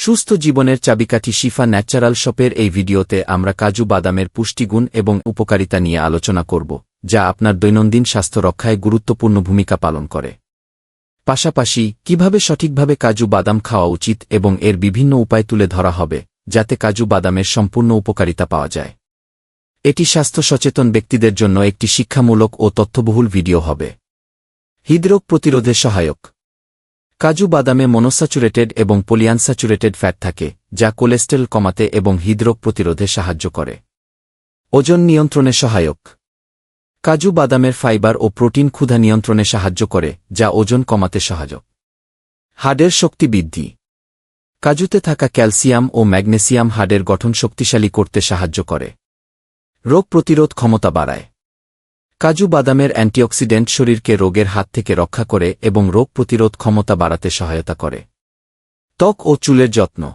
সুস্থ জীবনের চাবিকাঠি শিফা ন্যাচারাল শপের এই ভিডিওতে আমরা কাজু বাদামের পুষ্টিগুণ এবং উপকারিতা নিয়ে আলোচনা করব, যা আপনার দৈনন্দিন স্বাস্থ্য রক্ষায় গুরুত্বপূর্ণ ভূমিকা পালন করে। পাশাপাশি কিভাবে সঠিকভাবে কাজু বাদাম খাওয়া উচিত এবং এর বিভিন্ন উপায় তুলে ধরা হবে, যাতে কাজু বাদামের সম্পূর্ণ উপকারিতা পাওয়া যায়। এটি স্বাস্থ্য সচেতন ব্যক্তিদের জন্য একটি শিক্ষামূলক ও তথ্যবহুল ভিডিও হবে। হৃদরোগ প্রতিরোধে সহায়ক। কাজু বাদামে মনোস্যাচুরেটেড এবং পলিআনস্যাচুরেটেড ফ্যাট থাকে, যা কোলেস্টেরল কমাতে এবং হৃদরোগ প্রতিরোধে সাহায্য করে। ওজন নিয়ন্ত্রণে সহায়ক। কাজু বাদামের ফাইবার ও প্রোটিন ক্ষুধা নিয়ন্ত্রণে সাহায্য করে, যা ওজন কমাতে সহায়ক। হাড়ের শক্তি বৃদ্ধি। কাজুতে থাকা ক্যালসিয়াম ও ম্যাগনেসিয়াম হাড়ের গঠন শক্তিশালী করতে সাহায্য করে। রোগ প্রতিরোধ ক্ষমতা বাড়ায়। কাজু বাদামের অ্যান্টিঅক্সিডেন্ট শরীরকে রোগের হাত থেকে রক্ষা করে এবং রোগ প্রতিরোধ ক্ষমতা বাড়াতে সহায়তা করে। ত্বক ও চুলের যত্ন।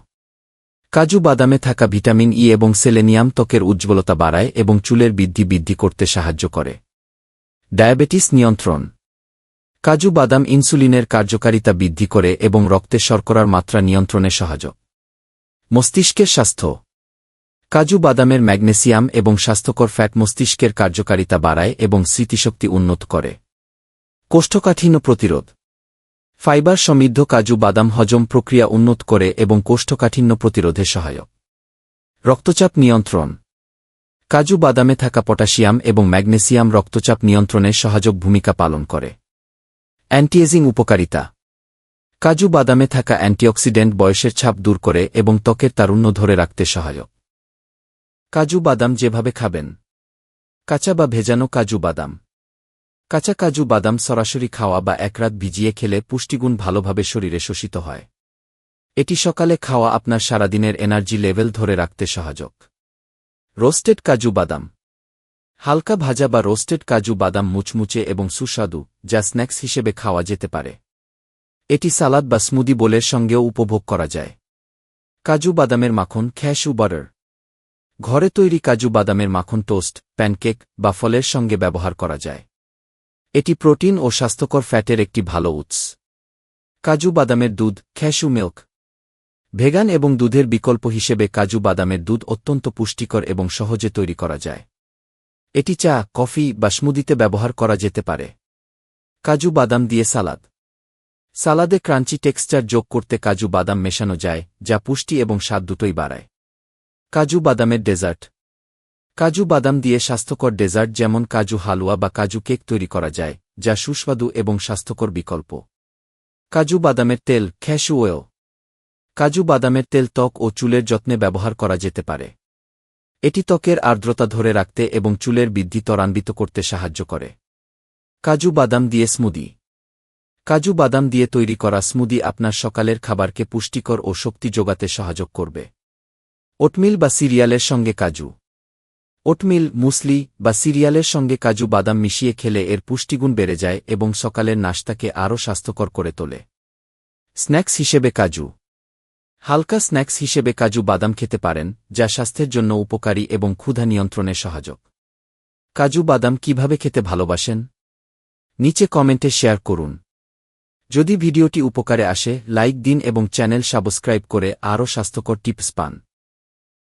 কাজু বাদামে থাকা ভিটামিন ই এবং সেলেনিয়াম ত্বকের উজ্জ্বলতা বাড়ায় এবং চুলের বৃদ্ধি করতে সাহায্য করে। ডায়াবেটিস নিয়ন্ত্রণ। কাজু বাদাম ইনসুলিনের কার্যকারিতা বৃদ্ধি করে এবং রক্তে শর্করার মাত্রা নিয়ন্ত্রণে সহায়ক। মস্তিষ্কের স্বাস্থ্য। কাজু বাদামের ম্যাগনেসিয়াম এবং স্বাস্থ্যকর ফ্যাট মস্তিষ্কের কার্যকারিতা বাড়ায় এবং স্মৃতিশক্তি উন্নত করে। কোষ্ঠকাঠিন্য প্রতিরোধ। ফাইবার সমৃদ্ধ কাজু বাদাম হজম প্রক্রিয়া উন্নত করে এবং কোষ্ঠকাঠিন্য প্রতিরোধে সহায়ক। রক্তচাপ নিয়ন্ত্রণ। কাজু বাদামে থাকা পটাশিয়াম এবং ম্যাগনেসিয়াম রক্তচাপ নিয়ন্ত্রণে সহায়ক ভূমিকা পালন করে। অ্যান্টিএজিং উপকারিতা। কাজু বাদামে থাকা অ্যান্টিঅক্সিডেন্ট বয়সের ছাপ দূর করে এবং ত্বকের তারুণ্য ধরে রাখতে সহায়ক। কাজু বাদাম যেভাবে খাবেন। কাঁচা বা ভেজানো কাজু বাদাম। কাঁচা কাজু বাদাম সরাসরি খাওয়া বা এক রাত ভিজিয়ে খেলে পুষ্টিগুণ ভালোভাবে শরীরে শোষিত হয়। এটি সকালে খাওয়া আপনার সারাদিনের এনার্জি লেভেল ধরে রাখতে সহায়ক। রোস্টেড কাজু বাদাম। হালকা ভাজা বা রোস্টেড কাজু বাদাম মুচমুচে এবং সুস্বাদু, যা স্ন্যাক্স হিসেবে খাওয়া যেতে পারে। এটি সালাদ বা স্মুদি বোলের সঙ্গেও উপভোগ করা যায়। কাজু বাদামের মাখন ক্যাশু বাটার। ঘরে তৈরি কাজু বাদামের মাখন টোস্ট, প্যানকেক বা ফলের সঙ্গে ব্যবহার করা যায়। এটি প্রোটিন ও স্বাস্থ্যকর ফ্যাটের একটি ভালো উৎস। কাজু বাদামের দুধ ক্যাশু মিল্ক। ভেগান এবং দুধের বিকল্প হিসেবে কাজু বাদামের দুধ অত্যন্ত পুষ্টিকর এবং সহজে তৈরি করা যায়। এটি চা, কফি বা স্মুদিতে ব্যবহার করা যেতে পারে। কাজু বাদাম দিয়ে সালাদ। সালাদে ক্রাঞ্চি টেক্সচার যোগ করতে কাজু বাদাম মেশানো যায়, যা পুষ্টি এবং স্বাদ দুটোই বাড়ায়। কাজু বাদামের ডেজার্ট। কাজু বাদাম দিয়ে স্বাস্থ্যকর ডেজার্ট যেমন কাজু হালুয়া বা কাজু কেক তৈরি করা যায়, যা সুস্বাদু এবং স্বাস্থ্যকর বিকল্প। কাজু বাদামের তেল ক্যাশু অয়েল। কাজু বাদামের তেল ত্বক ও চুলের যত্নে ব্যবহার করা যেতে পারে। এটি ত্বকের আর্দ্রতা ধরে রাখতে এবং চুলের বৃদ্ধি ত্বরান্বিত করতে সাহায্য করে। কাজু বাদাম দিয়ে স্মুদি। কাজু বাদাম দিয়ে তৈরি করা স্মুদি আপনার সকালের খাবারকে পুষ্টিকর ও শক্তি যোগাতে সাহায্য করবে। ওটমিল বা সিরিয়ালের সঙ্গে কাজু। ওটমিল, মুসলি বা সিরিয়ালের সঙ্গে কাজু বাদাম মিশিয়ে খেলে এর পুষ্টিগুণ বেড়ে যায় এবং সকালের নাশতাকে আরও স্বাস্থ্যকর করে তোলে। স্ন্যাক্স হিসেবে কাজু। হালকা স্ন্যাক্স হিসেবে কাজু বাদাম খেতে পারেন, যা স্বাস্থ্যের জন্য উপকারী এবং ক্ষুধা নিয়ন্ত্রণে সহায়ক। কাজু বাদাম কিভাবে খেতে ভালোবাসেন? নিচে কমেন্টে শেয়ার করুন। যদি ভিডিওটি উপকারে আসে, লাইক দিন এবং চ্যানেল সাবস্ক্রাইব করে আরও স্বাস্থ্যকর টিপস পান।